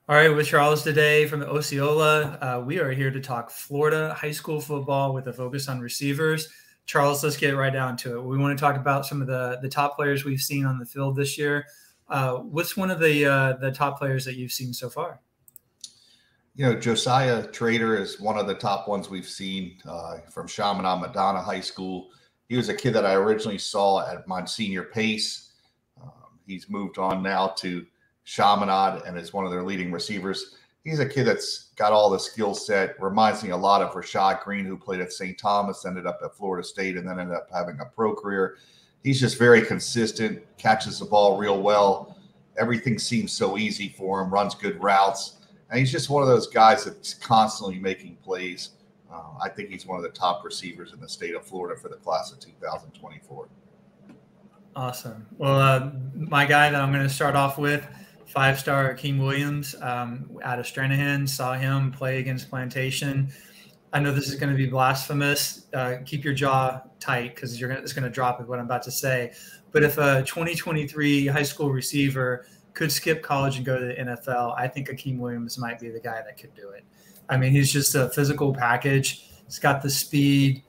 All right, with Charles today from the Osceola. We are here to talk Florida high school football with a focus on receivers. Charles, let's get right down to it. We want to talk about some of the top players we've seen on the field this year. What's one of the top players that you've seen so far? Josiah Trader is one of the top ones we've seen from Chaminade Madonna High School. He was a kid that I originally saw at Monsignor Pace. He's moved on now to Chaminade and is one of their leading receivers. He's a kid that's got all the skill set. Reminds me a lot of Rashad Green, who played at St. Thomas, ended up at Florida State, and then ended up having a pro career. He's just very consistent, catches the ball real well. Everything seems so easy for him, runs good routes. And he's just one of those guys that's constantly making plays. I think he's one of the top receivers in the state of Florida for the class of 2024. Awesome. Well, my guy that I'm going to start off with, five-star Akeem Williams out of Stranahan. Saw him play against Plantation. I know this is going to be blasphemous. Keep your jaw tight because it's going to drop with what I'm about to say. But if a 2023 high school receiver could skip college and go to the NFL, I think Akeem Williams might be the guy that could do it. I mean, he's just a physical package. He's got the speed,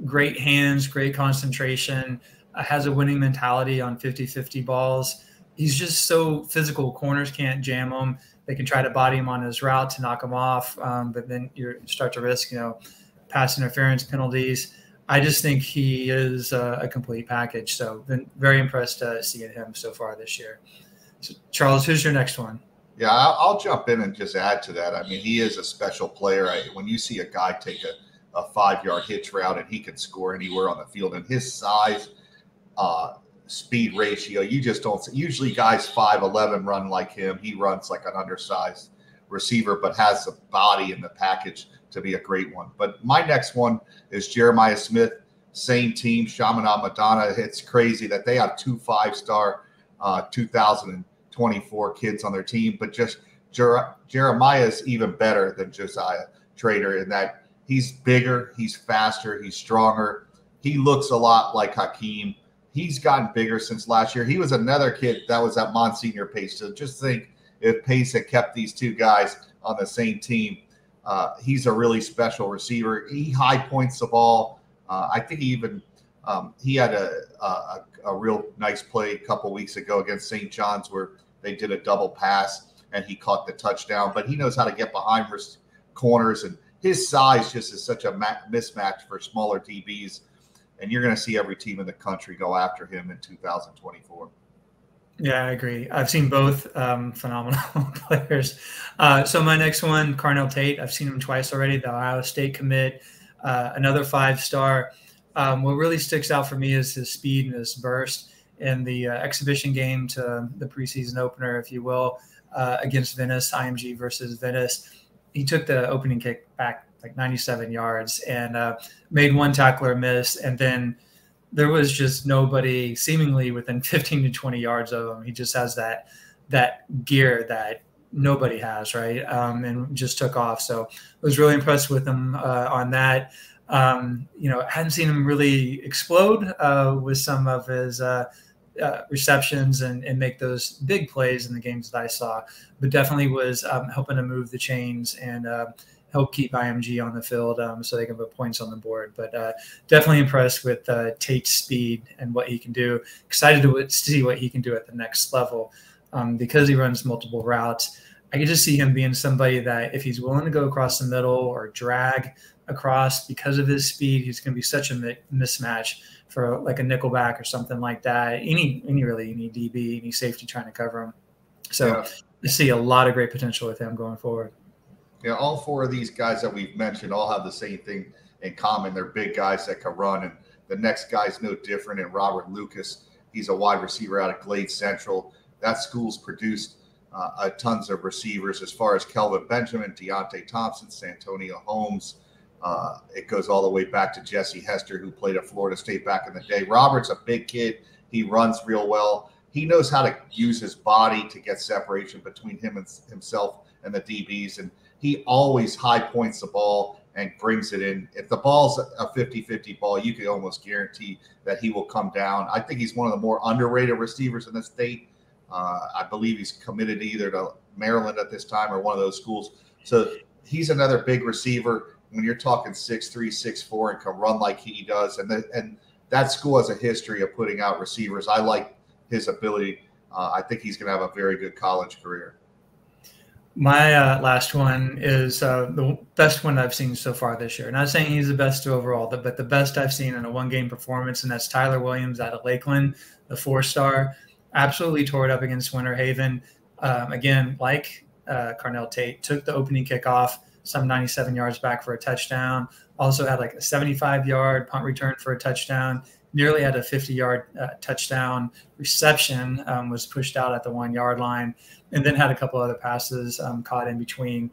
great hands, great concentration, has a winning mentality on 50-50 balls. He's just so physical. Corners can't jam him. They can try to body him on his route to knock him off, but then you start to risk, pass interference penalties. I just think he is a complete package. So been very impressed seeing him so far this year. So, Charles, who's your next one? Yeah, I'll jump in and just add to that. I mean, he is a special player. When you see a guy take a 5-yard hitch route and he can score anywhere on the field, and his size, speed ratio, you just don't see. Usually guys 5'11" run like him. He runs like an undersized receiver, but has the body and the package to be a great one. But my next one is Jeremiah Smith, same team, Chaminade Madonna. It's crazy that they have 2 5-star 2024 kids on their team, but just Jeremiah is even better than Josiah Trader in that he's bigger, he's faster, he's stronger. He looks a lot like Hakeem. He's gotten bigger since last year. He was another kid that was at Monsignor Pace. So just think if Pace had kept these two guys on the same team, he's a really special receiver. He high points the ball. I think he had a real nice play a couple weeks ago against St. John's where they did a double pass and he caught the touchdown. But he knows how to get behind corners, and his size just is such a mismatch for smaller DBs. And you're going to see every team in the country go after him in 2024. Yeah, I agree. I've seen both phenomenal players. So my next one, Cardinal Tate. I've seen him twice already, the Ohio State commit, another 5-star. What really sticks out for me is his speed and his burst in the exhibition game to the preseason opener, if you will, against Venice, IMG versus Venice. He took the opening kick back like 97 yards and made one tackler miss. And then there was just nobody seemingly within 15 to 20 yards of him. He just has that gear that nobody has, right? And just took off. So I was really impressed with him on that. Hadn't seen him really explode with some of his receptions and make those big plays in the games that I saw, but definitely was helping to move the chains and help keep IMG on the field so they can put points on the board. But definitely impressed with Tate's speed and what he can do. Excited to see what he can do at the next level because he runs multiple routes. I could just see him being somebody that if he's willing to go across the middle or drag across because of his speed, he's going to be such a mismatch for like a nickelback or something like that. Any DB, any safety trying to cover him. So I see a lot of great potential with him going forward. Yeah, all 4 of these guys that we've mentioned all have the same thing in common. They're big guys that can run, and the next guy's no different. And Robert Lucas, he's a wide receiver out of Glade Central. That school's produced tons of receivers as far as Kelvin Benjamin, Deontay Thompson, Santonio Holmes. It goes all the way back to Jesse Hester, who played at Florida State back in the day. Robert's a big kid. He runs real well. He knows how to use his body to get separation between himself and the DBs. And he always high points the ball and brings it in. If the ball's a 50-50 ball, you can almost guarantee that he will come down. I think he's one of the more underrated receivers in the state. I believe he's committed either to Maryland at this time, or one of those schools. So he's another big receiver. When you're talking 6'3", 6'4", and can run like he does, and that school has a history of putting out receivers. I like his ability. I think he's going to have a very good college career. My last one is the best one I've seen so far this year. Not saying he's the best overall, but the best I've seen in a one-game performance, and that's Tyler Williams out of Lakeland, the 4-star. Absolutely tore it up against Winter Haven. Again, like Cardinal Tate, took the opening kickoff, some 97 yards back for a touchdown. Also had like a 75-yard punt return for a touchdown. Nearly had a 50-yard touchdown reception, was pushed out at the 1-yard line, and then had a couple other passes caught in between.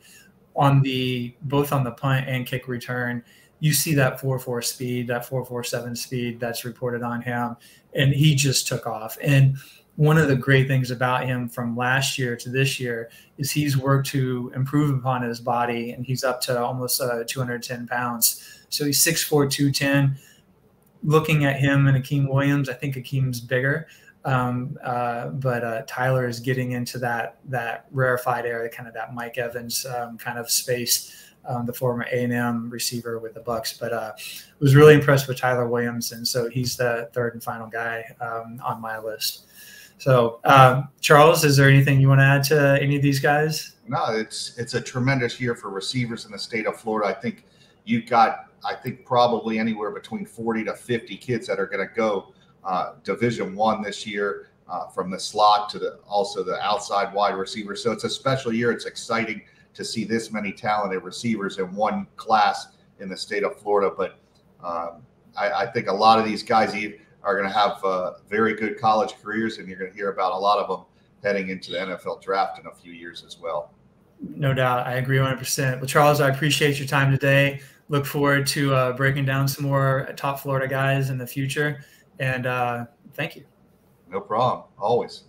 Both on the punt and kick return, you see that 4.4 speed, that 4.47 speed that's reported on him, and he just took off. And one of the great things about him from last year to this year is he's worked to improve upon his body, and he's up to almost 210 pounds. So he's 6'4", 210. Looking at him and Akeem Williams, I think Akeem's bigger, but Tyler is getting into that rarefied area, kind of that Mike Evans kind of space, the former A&M receiver with the Bucks. But was really impressed with Tyler Williams, and so he's the third and final guy on my list. So, Charles, is there anything you want to add to any of these guys? No, it's a tremendous year for receivers in the state of Florida. I think you've got, probably anywhere between 40 to 50 kids that are going to go Division I this year, from the slot to also the outside wide receiver. So it's a special year. It's exciting to see this many talented receivers in one class in the state of Florida. But I think a lot of these guys are going to have very good college careers, and you're going to hear about a lot of them heading into the NFL draft in a few years as well. No doubt. I agree 100%. Well, Charles, I appreciate your time today. Look forward to breaking down some more top Florida guys in the future. And thank you. No problem. Always.